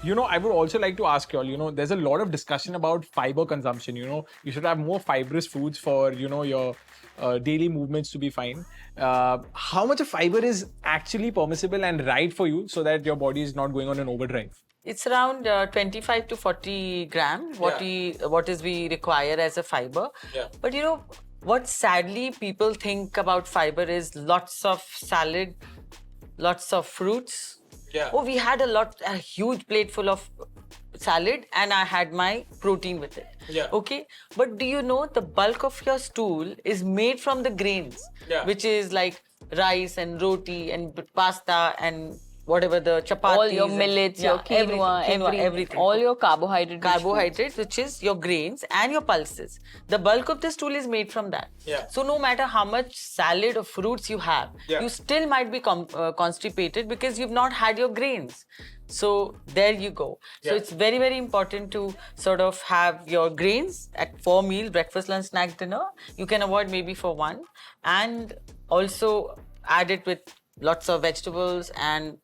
I would also like to ask you all, there's a lot of discussion about fiber consumption. You should have more fibrous foods for, your daily movements to be fine. How much of fiber is actually permissible and right for you so that your body is not going on an overdrive? It's around 25 to 40 gram, what we require as a fiber. Yeah. But what sadly people think about fiber is lots of salad, lots of fruits. Yeah. Oh, we had a huge plate full of salad and I had my protein with it. Yeah. Okay. But do you know the bulk of your stool is made from the grains, which is like rice and roti and pasta and whatever the chapatis. All your millets, your quinoa, everything. All your carbohydrates, which is your grains and your pulses. The bulk of the stool is made from that. Yeah. So no matter how much salad or fruits you have, you still might be constipated because you've not had your grains. So there you go. So it's very, very important to sort of have your grains at 4 meals, breakfast, lunch, snack, dinner. You can avoid maybe for 1 and also add it with lots of vegetables and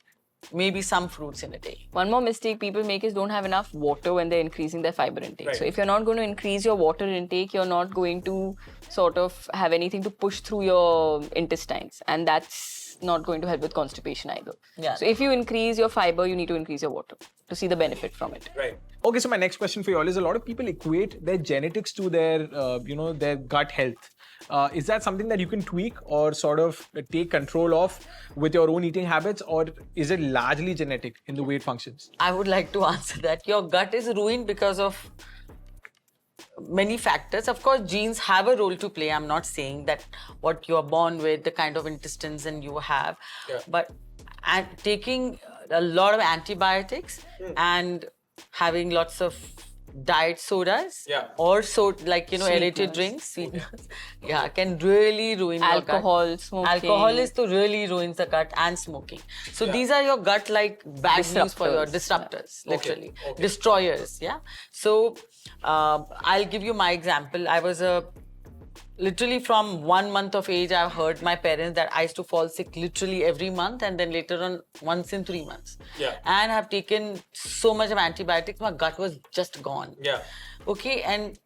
maybe some fruits in a day. One more mistake people make is don't have enough water when they're increasing their fiber intake. Right. So if you're not going to increase your water intake, you're not going to sort of have anything to push through your intestines. And that's not going to help with constipation either. Yeah. So if you increase your fiber, you need to increase your water to see the benefit from it. Right. Okay, so my next question for you all is a lot of people equate their genetics to their, their gut health. Is that something that you can tweak or sort of take control of with your own eating habits, or is it largely genetic in the way it functions? I would like to answer that. Your gut is ruined because of many factors. Of course, genes have a role to play. I'm not saying that what you are born with, the kind of intestines and you have, but taking a lot of antibiotics and having lots of diet sodas or aerated drinks, sweeteners, can really ruin your gut. Alcohol, smoking. Alcohol is to really ruins the gut, and smoking. So these are your gut like bad news for your disruptors, literally. Destroyers, So I'll give you my example. I was literally from 1 month of age, I've heard my parents that I used to fall sick literally every month and then later on once in 3 months. And I've taken so much of antibiotics, my gut was just gone. Okay, and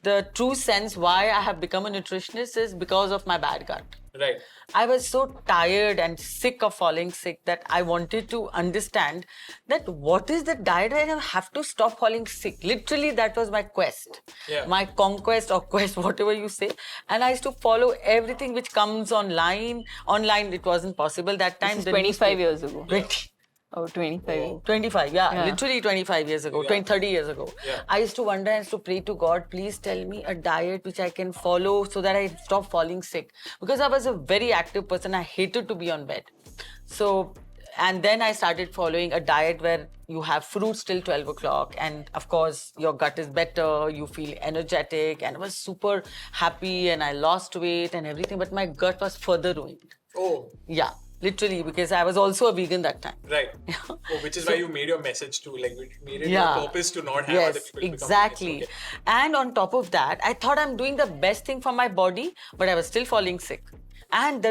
the true sense why I have become a nutritionist is because of my bad gut. Right. I was so tired and sick of falling sick that I wanted to understand that what is the diet I have to stop falling sick. Literally, that was my quest, my conquest or quest, whatever you say. And I used to follow everything which comes online. Online, it wasn't possible that time. This is 25 years ago. 20. Oh, 25. 25, literally 25 years ago, 30 years ago. I used to wonder, I used to pray to God, please tell me a diet which I can follow so that I stop falling sick. Because I was a very active person, I hated to be on bed. So, and then I started following a diet where you have fruits till 12 o'clock. And of course, your gut is better, you feel energetic. And I was super happy and I lost weight and everything. But my gut was further ruined. Oh. Yeah. Literally, because I was also a vegan that time. Right. Which is why you made your message too, like made it your purpose to not have other people become exactly. vegan. Okay. And on top of that, I thought I'm doing the best thing for my body, but I was still falling sick. And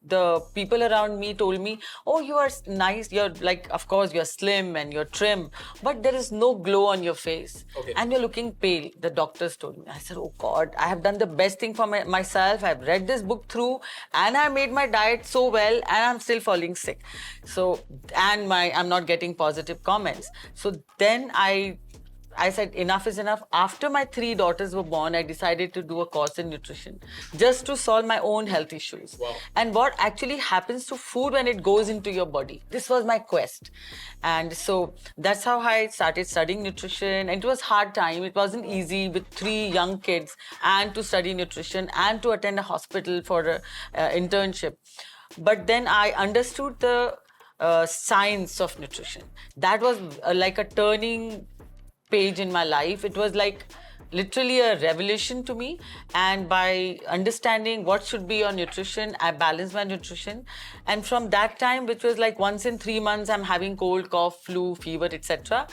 the people around me told me, oh, you are nice. You're like, of course, you're slim and you're trim, but there is no glow on your face. And you're looking pale. The doctors told me. I said, oh God, I have done the best thing for myself. I've read this book through and I made my diet so well and I'm still falling sick. So, and I'm not getting positive comments. So then I said, enough is enough. After my 3 daughters were born, I decided to do a course in nutrition just to solve my own health issues. Wow. And what actually happens to food when it goes into your body. This was my quest. And so that's how I started studying nutrition. And it was hard time. It wasn't easy with 3 young kids and to study nutrition and to attend a hospital for an internship. But then I understood the science of nutrition. That was like a turning page in my life. It was like literally a revelation to me, and by understanding what should be your nutrition, I balanced my nutrition. And from that time, which was like once in 3 months I'm having cold, cough, flu, fever, etc.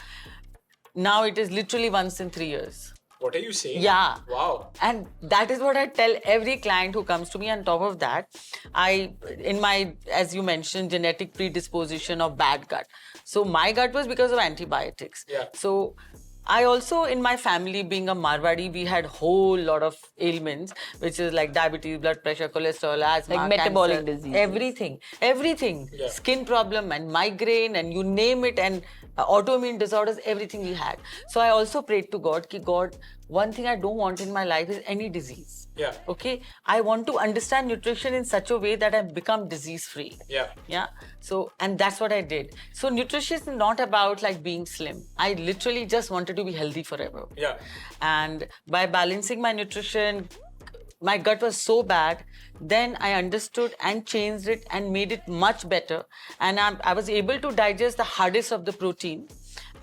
Now it is literally once in 3 years. What are you saying? Yeah. Wow. And that is what I tell every client who comes to me. On top of that, in my, as you mentioned, genetic predisposition of bad gut. So my gut was because of antibiotics. Yeah. So I also, in my family, being a Marwadi, we had whole lot of ailments, which is like diabetes, blood pressure, cholesterol, asthma, Like metabolic cancer, diseases. everything, Yeah. skin problem and migraine and you name it, and autoimmune disorders, everything we had. So I also prayed to God, ki God, one thing I don't want in my life is any disease. Yeah. Okay, I want to understand nutrition in such a way that I become disease free. Yeah. Yeah. So, and that's what I did. So nutrition is not about like being slim. I literally just wanted to be healthy forever. Yeah. And by balancing my nutrition, my gut was so bad, then I understood and changed it and made it much better. And I was able to digest the hardest of the protein.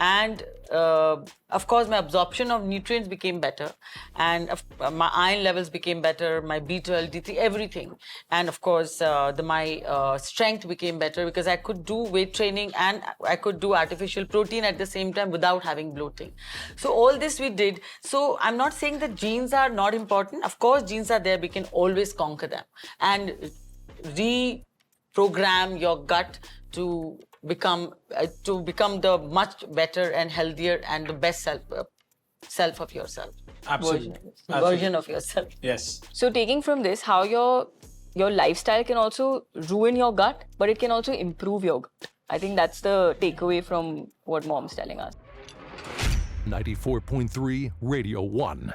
And of course, my absorption of nutrients became better, and my iron levels became better, my B12, D3, everything. And of course, my strength became better because I could do weight training and I could do artificial protein at the same time without having bloating. So all this we did. So I'm not saying that genes are not important. Of course, genes are there. We can always conquer them and reprogram your gut to become the much better and healthier and the best self of yourself. Absolutely. Version of yourself. Yes. So taking from this, how your lifestyle can also ruin your gut, but it can also improve your gut. I think that's the takeaway from what mom's telling us. 94.3 Radio 1.